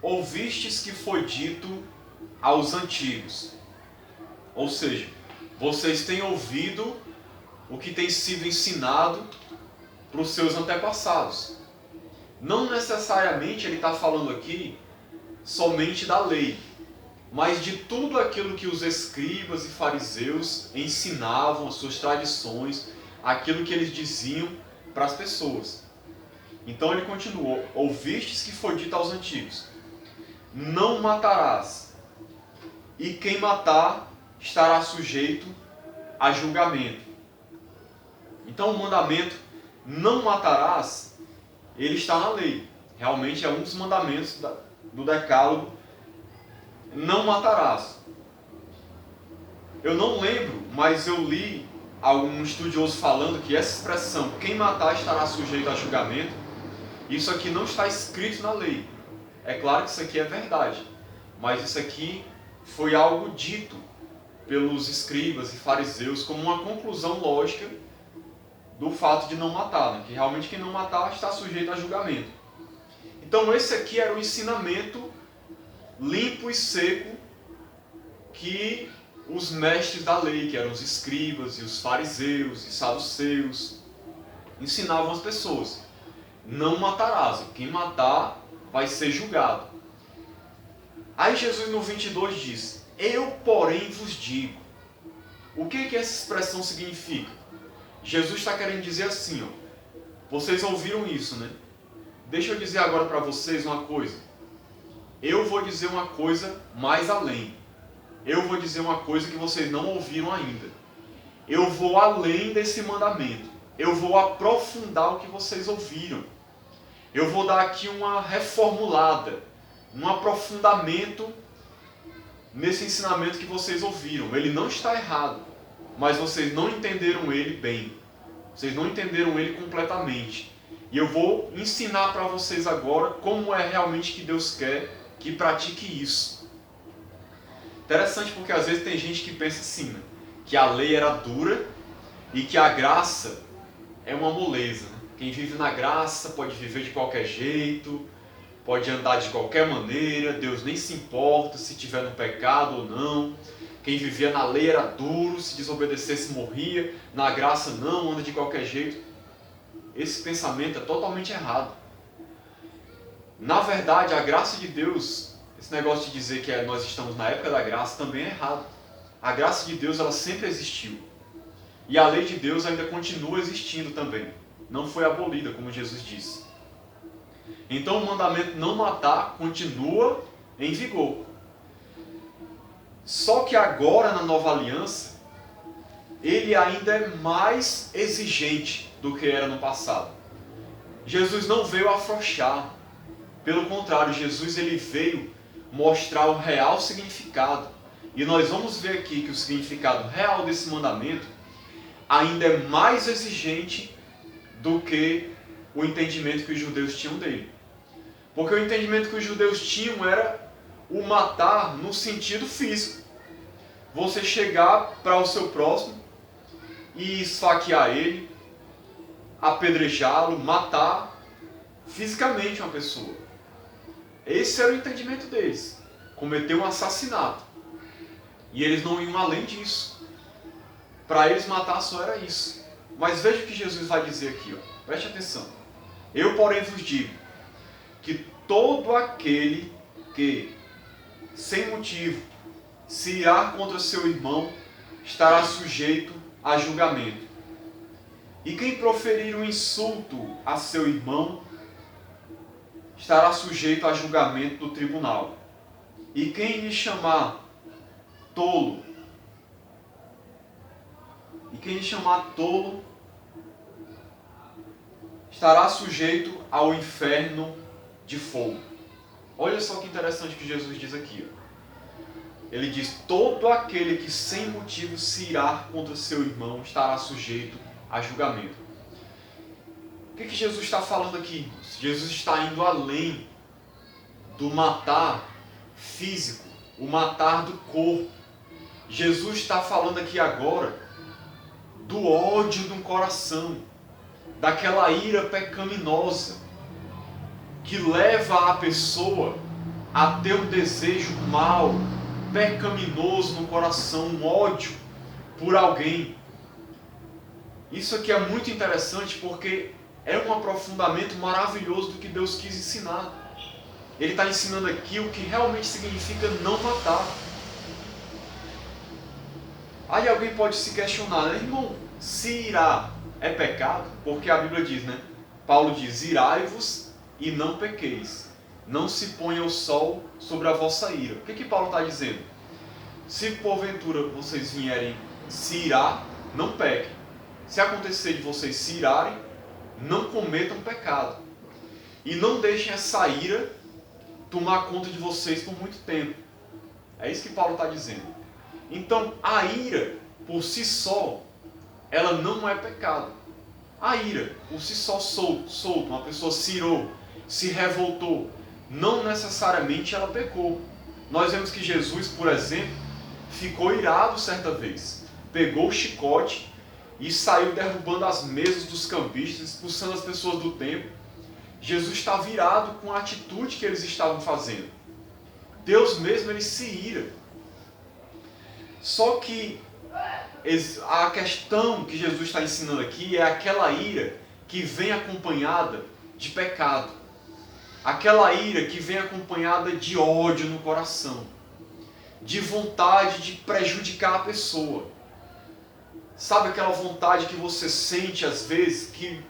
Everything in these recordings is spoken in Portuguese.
ouvistes que foi dito aos antigos. Ou seja, vocês têm ouvido o que tem sido ensinado para os seus antepassados. Não necessariamente ele está falando aqui somente da lei, mas de tudo aquilo que os escribas e fariseus ensinavam, as suas tradições, aquilo que eles diziam para as pessoas. Então ele continuou: ouvistes que foi dito aos antigos, não matarás, e quem matar estará sujeito a julgamento. Então o mandamento não matarás, ele está na lei. Realmente é um dos mandamentos do decálogo, não matarás. Eu não lembro, mas eu li algum estudioso falando que essa expressão, quem matar estará sujeito a julgamento, isso aqui não está escrito na lei. É claro que isso aqui é verdade, mas isso aqui foi algo dito pelos escribas e fariseus como uma conclusão lógica do fato de não matar, né? Que realmente quem não matar está sujeito a julgamento. Então esse aqui era o ensinamento limpo e seco que os mestres da lei, que eram os escribas e os fariseus e saduceus, ensinavam às pessoas. Não matarás, quem matar vai ser julgado. Aí Jesus no 22 diz: eu porém vos digo. O que essa expressão significa? Jesus está querendo dizer assim, ó, vocês ouviram isso, né? Deixa eu dizer agora para vocês uma coisa. Eu vou dizer uma coisa mais além. Eu vou dizer uma coisa que vocês não ouviram ainda. Eu vou além desse mandamento. Eu vou aprofundar o que vocês ouviram. Eu vou dar aqui uma reformulada, um aprofundamento nesse ensinamento que vocês ouviram. Ele não está errado, mas vocês não entenderam ele bem. Vocês não entenderam ele completamente. E eu vou ensinar para vocês agora como é realmente que Deus quer que pratique isso. Interessante porque às vezes tem gente que pensa assim, né? Que a lei era dura e que a graça é uma moleza. Né? Quem vive na graça pode viver de qualquer jeito, pode andar de qualquer maneira, Deus nem se importa se estiver no pecado ou não. Quem vivia na lei era duro, se desobedecesse morria, na graça não, anda de qualquer jeito. Esse pensamento é totalmente errado. Na verdade, a graça de Deus, esse negócio de dizer que nós estamos na época da graça, também é errado. A graça de Deus, ela sempre existiu. E a lei de Deus ainda continua existindo também. Não foi abolida, como Jesus disse. Então o mandamento não matar continua em vigor. Só que agora, na nova aliança, ele ainda é mais exigente do que era no passado. Jesus não veio afrouxar. Pelo contrário, Jesus ele veio mostrar o real significado. E nós vamos ver aqui que o significado real desse mandamento ainda é mais exigente do que o entendimento que os judeus tinham dele. Porque o entendimento que os judeus tinham era o matar no sentido físico. Você chegar para o seu próximo e esfaquear ele, apedrejá-lo, matar fisicamente uma pessoa. Esse era o entendimento deles. Cometer um assassinato. E eles não iam além disso. Para eles matar só era isso. Mas veja o que Jesus vai dizer aqui. Ó. Preste atenção. Eu, porém, vos digo que todo aquele que, sem motivo, se irar contra seu irmão, estará sujeito a julgamento. E quem proferir um insulto a seu irmão, estará sujeito a julgamento do tribunal. E quem lhe chamar tolo, estará sujeito ao inferno de fogo. Olha só que interessante que Jesus diz aqui. Ó. Ele diz: todo aquele que sem motivo se irar contra seu irmão estará sujeito a julgamento. O que Jesus está falando aqui? Jesus está indo além do matar físico, o matar do corpo. Jesus está falando aqui agora do ódio no coração, daquela ira pecaminosa que leva a pessoa a ter um desejo mau, pecaminoso no coração, um ódio por alguém. Isso aqui é muito interessante porque é um aprofundamento maravilhoso do que Deus quis ensinar. Ele está ensinando aqui o que realmente significa não matar. Aí alguém pode se questionar, né? Irmão, se irar é pecado? Porque a Bíblia diz, né? Paulo diz, irai-vos e não pequeis. Não se ponha o sol sobre a vossa ira. O que Paulo está dizendo? Se porventura vocês vierem se irar, não pequem. Se acontecer de vocês se irarem, não cometam pecado. E não deixem essa ira tomar conta de vocês por muito tempo. É isso que Paulo está dizendo. Então, a ira, por si só, ela não é pecado. A ira, por si só, solto, uma pessoa se irou, se revoltou, não necessariamente ela pecou. Nós vemos que Jesus, por exemplo, ficou irado certa vez. Pegou o chicote e saiu derrubando as mesas dos cambistas, expulsando as pessoas do templo. Jesus estava irado com a atitude que eles estavam fazendo. Deus mesmo, ele se ira. Só que a questão que Jesus está ensinando aqui é aquela ira que vem acompanhada de pecado. Aquela ira que vem acompanhada de ódio no coração. De vontade de prejudicar a pessoa. Sabe aquela vontade que você sente às vezes que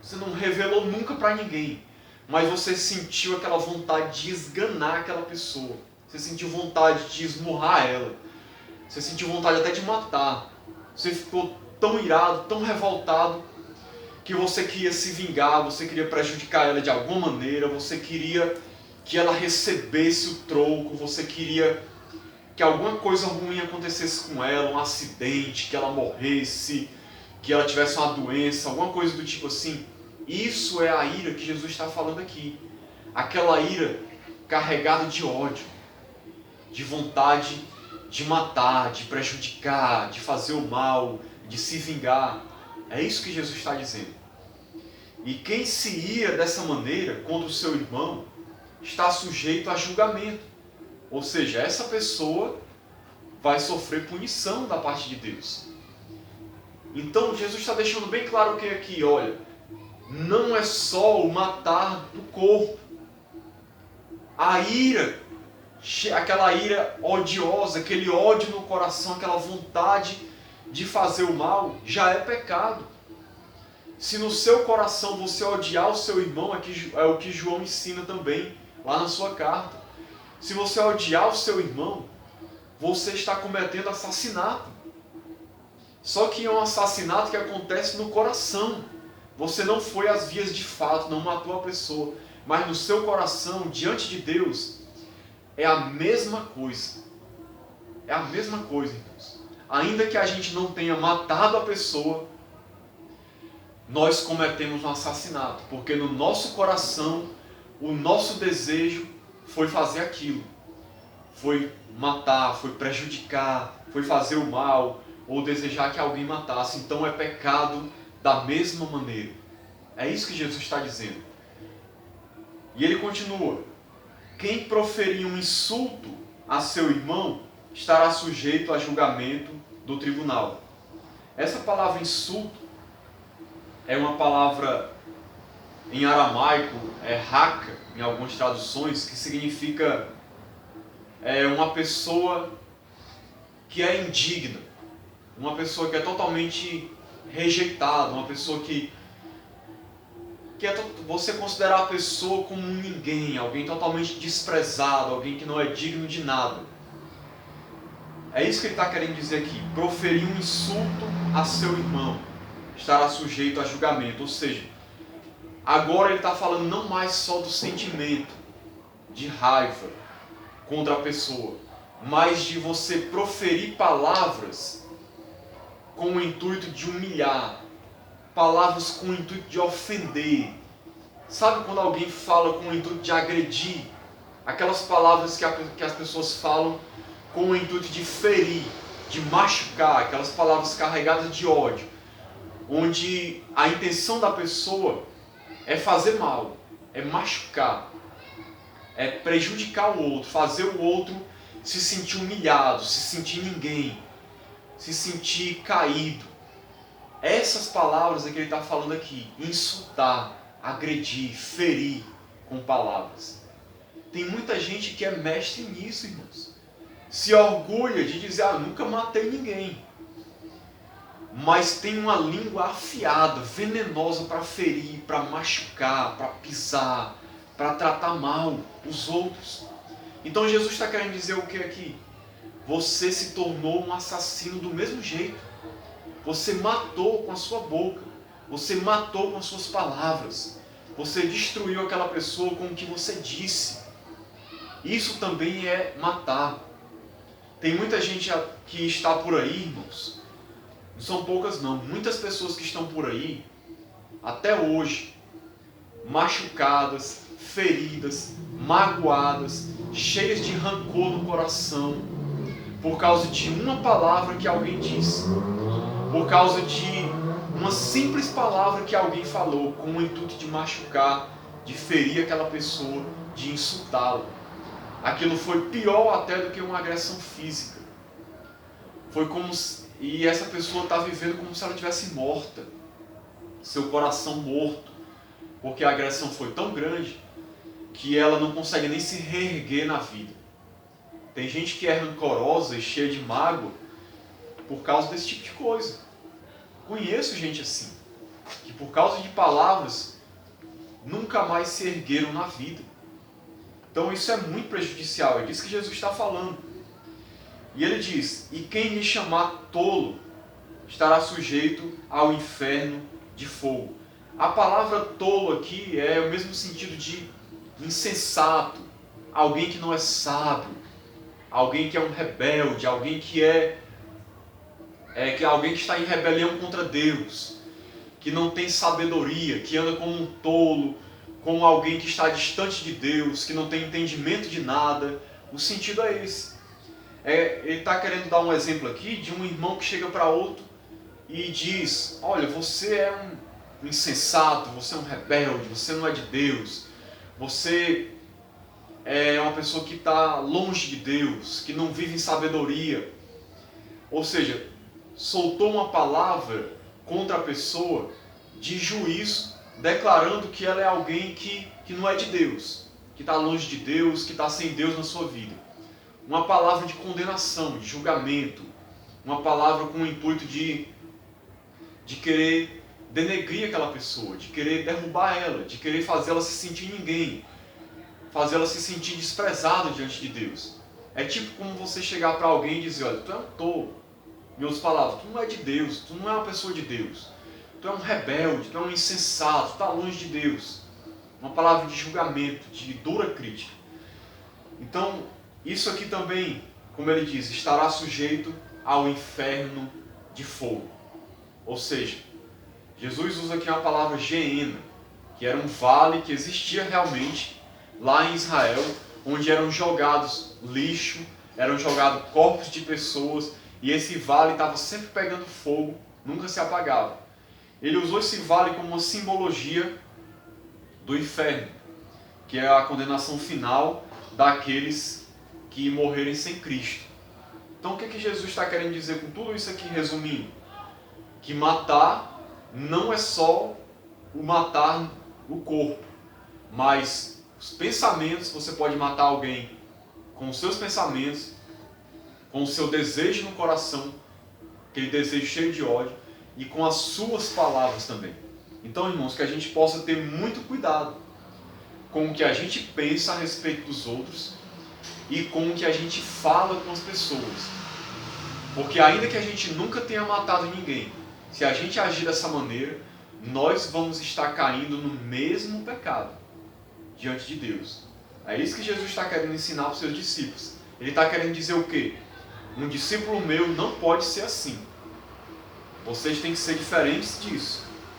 você não revelou nunca para ninguém, mas você sentiu aquela vontade de esganar aquela pessoa. Você sentiu vontade de esmurrar ela. Você sentiu vontade até de matar. Você ficou tão irado, tão revoltado, que você queria se vingar, você queria prejudicar ela de alguma maneira, você queria que ela recebesse o troco, você queria que alguma coisa ruim acontecesse com ela, um acidente, que ela morresse, que ela tivesse uma doença, alguma coisa do tipo assim. Isso é a ira que Jesus está falando aqui. Aquela ira carregada de ódio, de vontade de matar, de prejudicar, de fazer o mal, de se vingar. É isso que Jesus está dizendo. E quem se ira dessa maneira contra o seu irmão está sujeito a julgamento. Ou seja, essa pessoa vai sofrer punição da parte de Deus. Então Jesus está deixando bem claro que aqui, olha, não é só o matar do corpo. A ira, aquela ira odiosa, aquele ódio no coração, aquela vontade de fazer o mal, já é pecado. Se no seu coração você odiar o seu irmão, é o que João ensina também, lá na sua carta. Se você odiar o seu irmão, você está cometendo assassinato. Só que é um assassinato que acontece no coração. Você não foi às vias de fato, não matou a pessoa, mas no seu coração, diante de Deus, é a mesma coisa. É a mesma coisa, irmãos. Ainda que a gente não tenha matado a pessoa, nós cometemos um assassinato. Porque no nosso coração, o nosso desejo foi fazer aquilo. Foi matar, foi prejudicar, foi fazer o mal, ou desejar que alguém matasse. Então é pecado da mesma maneira. É isso que Jesus está dizendo. E ele continua. Quem proferir um insulto a seu irmão estará sujeito a julgamento do tribunal. Essa palavra insulto é uma palavra em aramaico, é haka, em algumas traduções, que significa uma pessoa que é indigna, uma pessoa que é totalmente rejeitada, uma pessoa que você considerar a pessoa como um ninguém, alguém totalmente desprezado, alguém que não é digno de nada. É isso que ele está querendo dizer aqui. Proferir um insulto a seu irmão estará sujeito a julgamento. Ou seja, agora ele está falando não mais só do sentimento de raiva contra a pessoa, mas de você proferir palavras com o intuito de humilhar, palavras com o intuito de ofender. Sabe quando alguém fala com o intuito de agredir? Aquelas palavras que as pessoas falam com o intuito de ferir, de machucar, aquelas palavras carregadas de ódio, onde a intenção da pessoa é fazer mal, é machucar. é prejudicar o outro, fazer o outro se sentir humilhado, se sentir ninguém, se sentir caído. Essas palavras é que ele está falando aqui: insultar, agredir, ferir com palavras. Tem muita gente que é mestre nisso, irmãos. Se orgulha de dizer: nunca matei ninguém. Mas tem uma língua afiada, venenosa para ferir, para machucar, para pisar, para tratar mal os outros. Então Jesus está querendo dizer o que aqui? Você se tornou um assassino do mesmo jeito. Você matou com a sua boca. Você matou com as suas palavras. Você destruiu aquela pessoa com o que você disse. Isso também é matar. Tem muita gente que está por aí, irmãos. Não são poucas não. Muitas pessoas que estão por aí, até hoje, machucadas, feridas, magoadas, cheias de rancor no coração, por causa de uma palavra que alguém disse, por causa de uma simples palavra que alguém falou, com o intuito de machucar, de ferir aquela pessoa, de insultá-la. Aquilo foi pior até do que uma agressão física. Foi como se, e essa pessoa está vivendo como se ela estivesse morta, seu coração morto, porque a agressão foi tão grande que ela não consegue nem se reerguer na vida. Tem gente que é rancorosa e cheia de mágoa por causa desse tipo de coisa. Conheço gente assim, que por causa de palavras nunca mais se ergueram na vida. Então isso é muito prejudicial, é disso que Jesus está falando. E ele diz: e quem me chamar tolo estará sujeito ao inferno de fogo. A palavra tolo aqui é o mesmo sentido de insensato, alguém que não é sábio, alguém que é um rebelde, alguém que alguém que está em rebelião contra Deus, que não tem sabedoria, que anda como um tolo, como alguém que está distante de Deus, que não tem entendimento de nada. O sentido é esse. Ele está querendo dar um exemplo aqui de um irmão que chega para outro e diz: olha, você é um insensato, você é um rebelde, você não é de Deus, você é uma pessoa que está longe de Deus, que não vive em sabedoria. Ou seja, soltou uma palavra contra a pessoa de juízo, declarando que ela é alguém que não é de Deus, que está longe de Deus, que está sem Deus na sua vida. Uma palavra de condenação, de julgamento, uma palavra com o intuito de querer denegrir aquela pessoa, de querer derrubar ela, de querer fazer ela se sentir ninguém, fazer ela se sentir desprezada diante de Deus. É tipo como você chegar para alguém e dizer: olha, tu é um tolo. Em outras palavras, tu não é de Deus, tu não é uma pessoa de Deus. Tu é um rebelde, tu é um insensato, tu está longe de Deus. Uma palavra de julgamento, de dura crítica. Então, isso aqui também, como ele diz, estará sujeito ao inferno de fogo. Ou seja, Jesus usa aqui uma palavra Geena, que era um vale que existia realmente lá em Israel, onde eram jogados lixo, eram jogados corpos de pessoas, e esse vale estava sempre pegando fogo, nunca se apagava. Ele usou esse vale como uma simbologia do inferno, que é a condenação final daqueles que morrerem sem Cristo. Então o que Jesus está querendo dizer com tudo isso aqui, resumindo? Que matar não é só o matar o corpo, mas os pensamentos. Você pode matar alguém com os seus pensamentos, com o seu desejo no coração, aquele desejo cheio de ódio, e com as suas palavras também. Então, irmãos, que a gente possa ter muito cuidado com o que a gente pensa a respeito dos outros e com o que a gente fala com as pessoas. Porque ainda que a gente nunca tenha matado ninguém, se a gente agir dessa maneira, nós vamos estar caindo no mesmo pecado diante de Deus. É isso que Jesus está querendo ensinar para os seus discípulos. Ele está querendo dizer o quê? Um discípulo meu não pode ser assim. Vocês têm que ser diferentes disso.